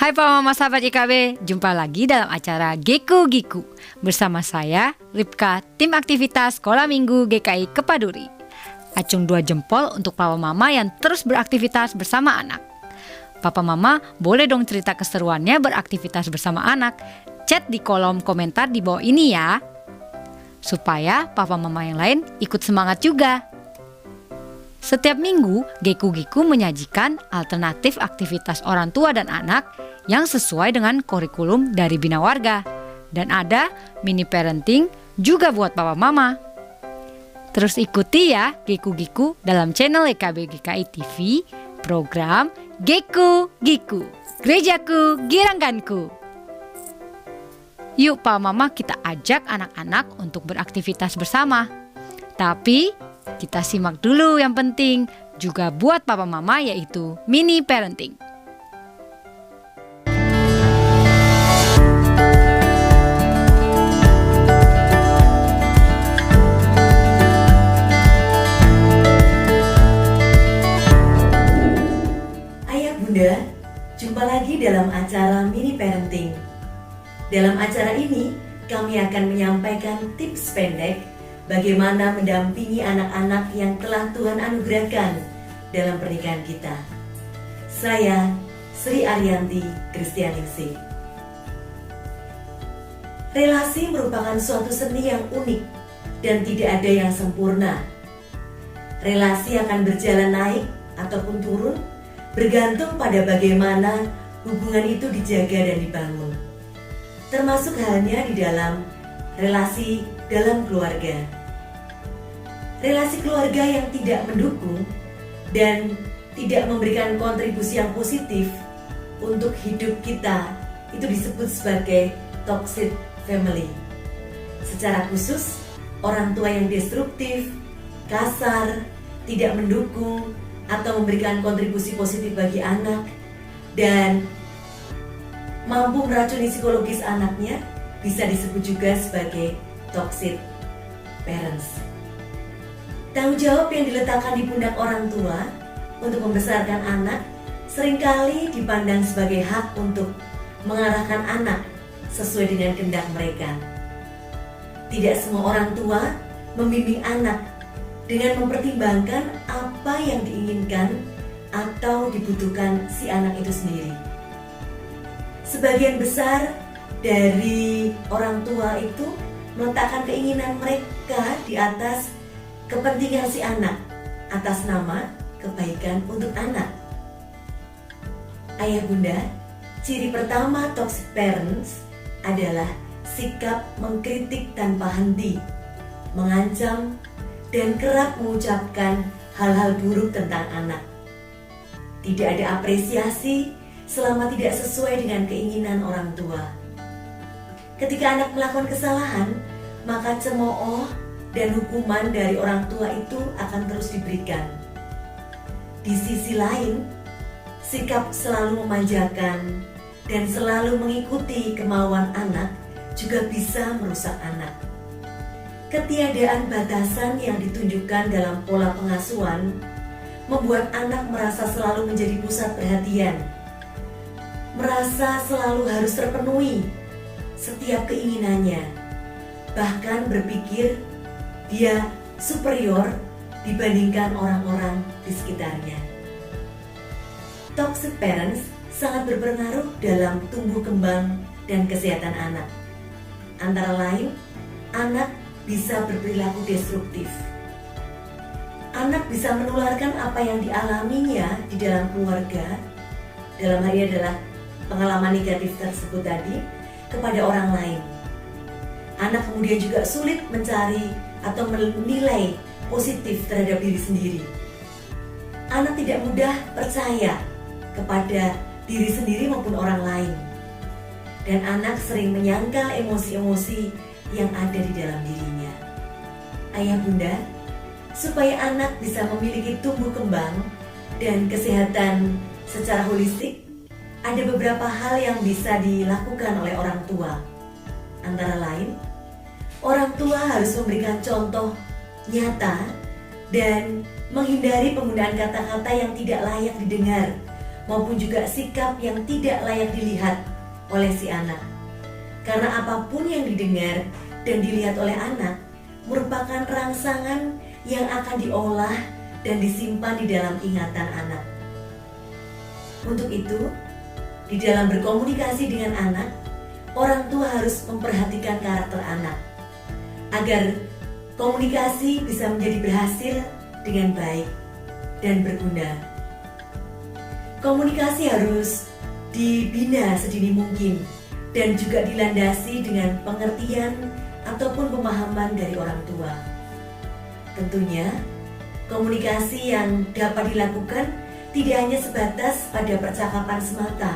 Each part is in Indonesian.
Hai Pak Mama sahabat IKB, jumpa lagi dalam acara Geku Giku bersama saya Ripka, tim aktivitas Sekolah Minggu GKI Kepaduri. Acung 2 jempol untuk Papa Mama yang terus beraktivitas bersama anak. Papa Mama boleh dong cerita keseruannya beraktivitas bersama anak. Chat di kolom komentar di bawah ini ya, supaya Papa Mama yang lain ikut semangat juga. Setiap minggu, Geku Giku menyajikan alternatif aktivitas orang tua dan anak yang sesuai dengan kurikulum dari Bina Warga. Dan ada mini parenting juga buat papa mama. Terus ikuti ya Geku Giku dalam channel EKB GKI TV, program Geku Giku, Gerejaku Girangkanku. Yuk papa mama, kita ajak anak-anak untuk beraktivitas bersama. Tapi kita simak dulu yang penting juga buat papa mama, yaitu mini parenting. Ayah Bunda, jumpa lagi dalam acara mini parenting. Dalam acara ini, kami akan menyampaikan tips pendek bagaimana mendampingi anak-anak yang telah Tuhan anugerahkan dalam pernikahan kita. Saya Sri Arianti Kristianingsih. Relasi merupakan suatu seni yang unik dan tidak ada yang sempurna. Relasi akan berjalan naik ataupun turun bergantung pada bagaimana hubungan itu dijaga dan dibangun. Termasuk halnya di dalam relasi dalam keluarga. Relasi keluarga yang tidak mendukung dan tidak memberikan kontribusi yang positif untuk hidup kita itu disebut sebagai toxic family. Secara khusus, orang tua yang destruktif, kasar, tidak mendukung atau memberikan kontribusi positif bagi anak dan mampu meracuni psikologis anaknya bisa disebut juga sebagai toxic parents. Tanggung jawab yang diletakkan di pundak orang tua untuk membesarkan anak seringkali dipandang sebagai hak untuk mengarahkan anak sesuai dengan kehendak mereka. Tidak semua orang tua membimbing anak dengan mempertimbangkan apa yang diinginkan atau dibutuhkan si anak itu sendiri. Sebagian besar dari orang tua itu meletakkan keinginan mereka di atas kepentingan si anak, atas nama kebaikan untuk anak. Ayah Bunda, ciri pertama toxic parents adalah sikap mengkritik tanpa henti, mengancam, dan kerap mengucapkan hal-hal buruk tentang anak. Tidak ada apresiasi selama tidak sesuai dengan keinginan orang tua. Ketika anak melakukan kesalahan, maka cemooh dan hukuman dari orang tua itu akan terus diberikan. Di sisi lain, sikap selalu memanjakan dan selalu mengikuti kemauan anak juga bisa merusak anak. Ketiadaan batasan yang ditunjukkan dalam pola pengasuhan membuat anak merasa selalu menjadi pusat perhatian, merasa selalu harus terpenuhi setiap keinginannya, bahkan berpikir dia superior dibandingkan orang-orang di sekitarnya. Toxic parents sangat berpengaruh dalam tumbuh kembang dan kesehatan anak. Antara lain, anak bisa berperilaku destruktif. Anak bisa menularkan apa yang dialaminya di dalam keluarga, dalam hal ini adalah pengalaman negatif tersebut tadi, kepada orang lain. Anak kemudian juga sulit mencari atau menilai positif terhadap diri sendiri. Anak tidak mudah percaya kepada diri sendiri maupun orang lain. Dan anak sering menyangkal emosi-emosi yang ada di dalam dirinya. Ayah Bunda, supaya anak bisa memiliki tumbuh kembang dan kesehatan secara holistik, ada beberapa hal yang bisa dilakukan oleh orang tua. Antara lain, orang tua harus memberikan contoh nyata dan menghindari penggunaan kata-kata yang tidak layak didengar maupun juga sikap yang tidak layak dilihat oleh si anak. Karena apapun yang didengar dan dilihat oleh anak merupakan rangsangan yang akan diolah dan disimpan di dalam ingatan anak. Untuk itu, di dalam berkomunikasi dengan anak, orang tua harus memperhatikan karakter anak agar komunikasi bisa menjadi berhasil dengan baik dan berguna. Komunikasi harus dibina sedini mungkin dan juga dilandasi dengan pengertian ataupun pemahaman dari orang tua. Tentunya, komunikasi yang dapat dilakukan tidak hanya sebatas pada percakapan semata,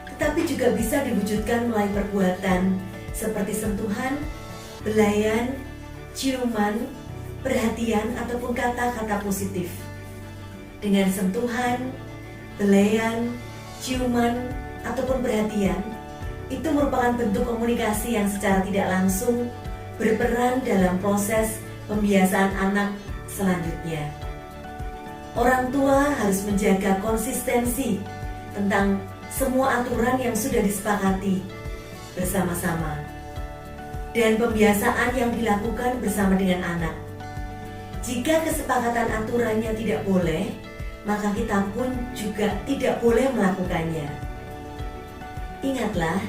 tetapi juga bisa diwujudkan melalui perbuatan seperti sentuhan, belayan, ciuman, perhatian ataupun kata-kata positif. Dengan sentuhan, belayan, ciuman, ataupun perhatian, itu merupakan bentuk komunikasi yang secara tidak langsung berperan dalam proses pembiasaan anak selanjutnya. Orang tua harus menjaga konsistensi tentang semua aturan yang sudah disepakati bersama-sama dan pembiasaan yang dilakukan bersama dengan anak. Jika kesepakatan aturannya tidak boleh, maka kita pun juga tidak boleh melakukannya. Ingatlah,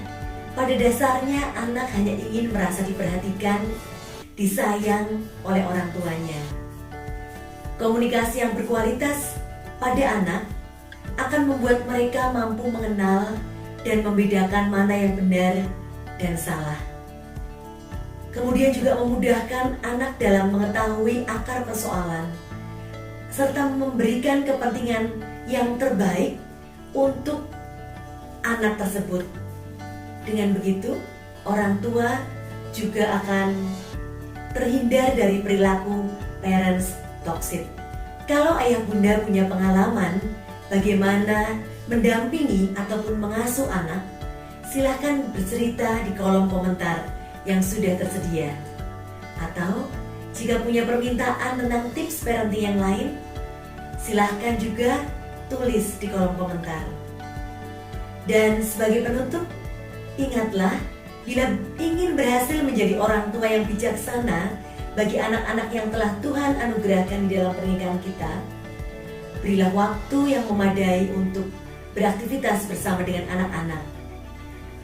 pada dasarnya anak hanya ingin merasa diperhatikan, disayang oleh orang tuanya. Komunikasi yang berkualitas pada anak akan membuat mereka mampu mengenal dan membedakan mana yang benar dan salah. Kemudian juga memudahkan anak dalam mengetahui akar persoalan, serta memberikan kepentingan yang terbaik untuk anak tersebut. Dengan begitu, orang tua juga akan terhindar dari perilaku parents toxic. Kalau ayah bunda punya pengalaman bagaimana mendampingi ataupun mengasuh anak, silahkan bercerita di kolom komentar yang sudah tersedia. Atau jika punya permintaan tentang tips parenting yang lain, silahkan juga tulis di kolom komentar. Dan sebagai penutup, ingatlah, bila ingin berhasil menjadi orang tua yang bijaksana bagi anak-anak yang telah Tuhan anugerahkan di dalam pernikahan kita, berilah waktu yang memadai untuk beraktivitas bersama dengan anak-anak.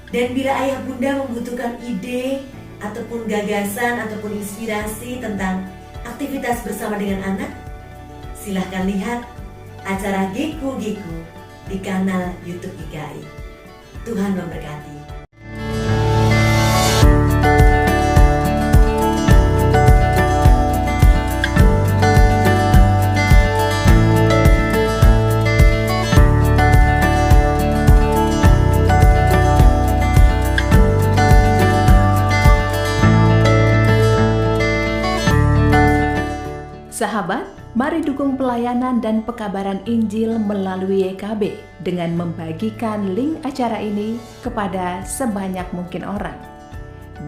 Dan bila ayah bunda membutuhkan ide ataupun gagasan ataupun inspirasi tentang aktivitas bersama dengan anak, silahkan lihat acara Geku-Geku di kanal YouTube GKI. Tuhan memberkati. Sahabat, mari dukung pelayanan dan pekabaran Injil melalui YKB dengan membagikan link acara ini kepada sebanyak mungkin orang.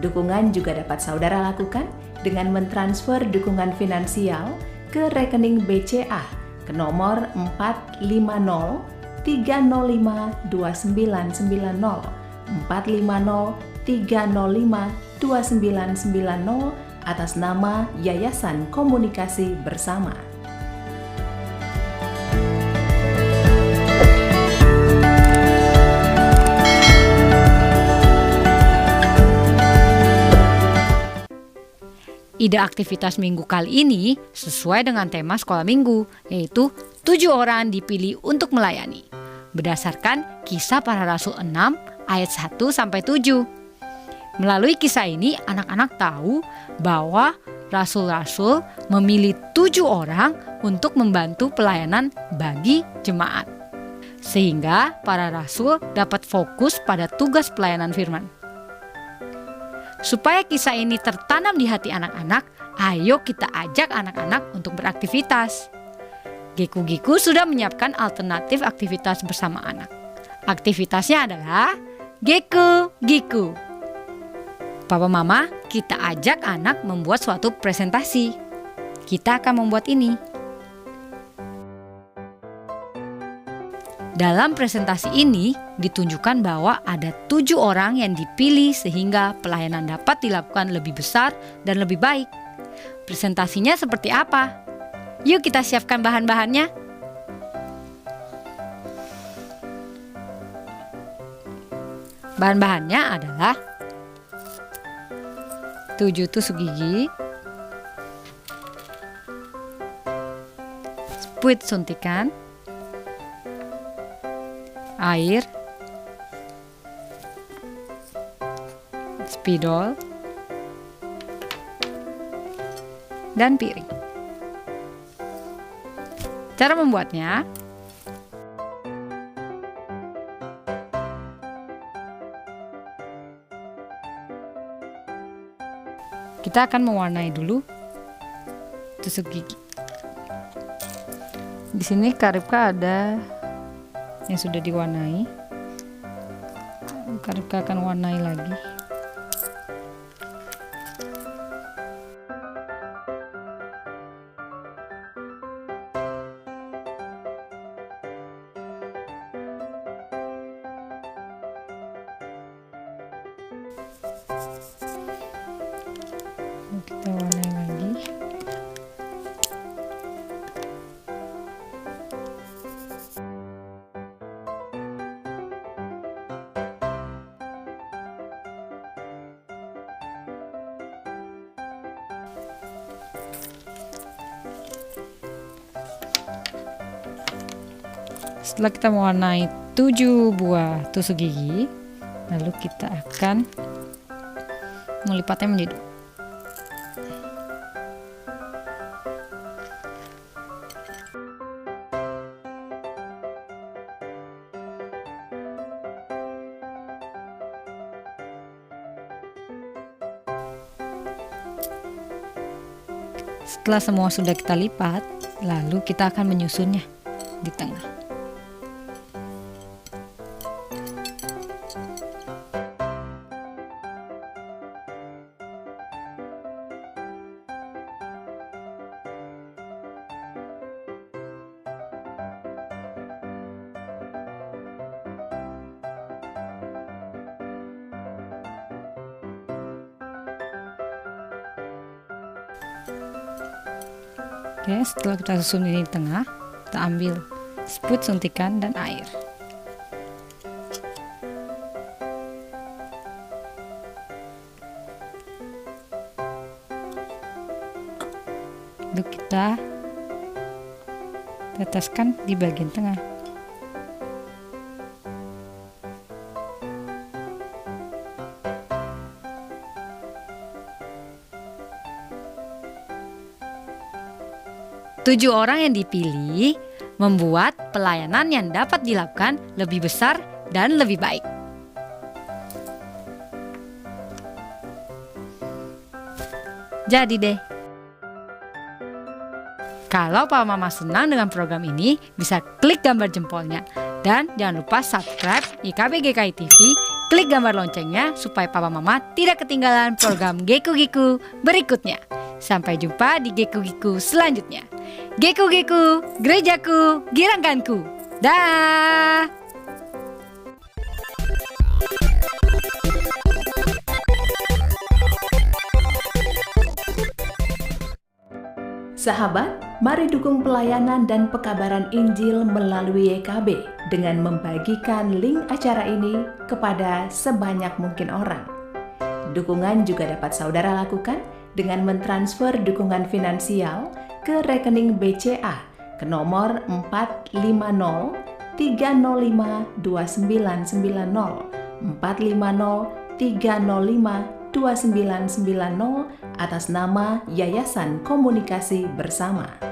Dukungan juga dapat saudara lakukan dengan mentransfer dukungan finansial ke rekening BCA ke nomor 450 305 2990 450 305 2990 atas nama Yayasan Komunikasi Bersama. Ide aktivitas minggu kali ini sesuai dengan tema sekolah minggu, yaitu 7 orang dipilih untuk melayani. Berdasarkan Kisah Para Rasul 6 ayat 1-7. Melalui kisah ini, anak-anak tahu bahwa rasul-rasul memilih 7 orang untuk membantu pelayanan bagi jemaat. Sehingga para rasul dapat fokus pada tugas pelayanan firman. Supaya kisah ini tertanam di hati anak-anak, ayo kita ajak anak-anak untuk beraktivitas. Geku-Geku sudah menyiapkan alternatif aktivitas bersama anak. Aktivitasnya adalah Geku-Geku. Papa Mama, kita ajak anak membuat suatu presentasi. Kita akan membuat ini. Dalam presentasi ini ditunjukkan bahwa ada 7 orang yang dipilih sehingga pelayanan dapat dilakukan lebih besar dan lebih baik. Presentasinya seperti apa? Yuk kita siapkan bahan-bahannya. Bahan-bahannya adalah 7 tusuk gigi, spuit suntikan, air, spidol, dan piring. Cara membuatnya, kita akan mewarnai dulu tusuk gigi. Di sini Kak Ripka ada yang sudah diwarnai. Kak Ripka akan warnai lagi. Kita warnai lagi. Setelah kita mewarnai 7 buah tusuk gigi, lalu kita akan melipatnya menjadi 2. Setelah semua sudah kita lipat, lalu kita akan menyusunnya di tengah. Oke, setelah kita susun ini di tengah, kita ambil spuit suntikan dan air. Lalu kita teteskan di bagian tengah. Tujuh orang yang dipilih membuat pelayanan yang dapat dilakukan lebih besar dan lebih baik. Jadi deh, kalau Papa Mama senang dengan program ini, bisa klik gambar jempolnya. Dan jangan lupa subscribe IKB GKI TV, klik gambar loncengnya supaya Papa Mama tidak ketinggalan program Geku Giku berikutnya. Sampai jumpa di Geku Giku selanjutnya. Geku Giku, gerejaku, girangkanku. Dah. Sahabat, mari dukung pelayanan dan pekabaran Injil melalui YKB dengan membagikan link acara ini kepada sebanyak mungkin orang. Dukungan juga dapat saudara lakukan dengan mentransfer dukungan finansial ke rekening BCA ke nomor 450-305-2990 450-305-2990 atas nama Yayasan Komunikasi Bersama.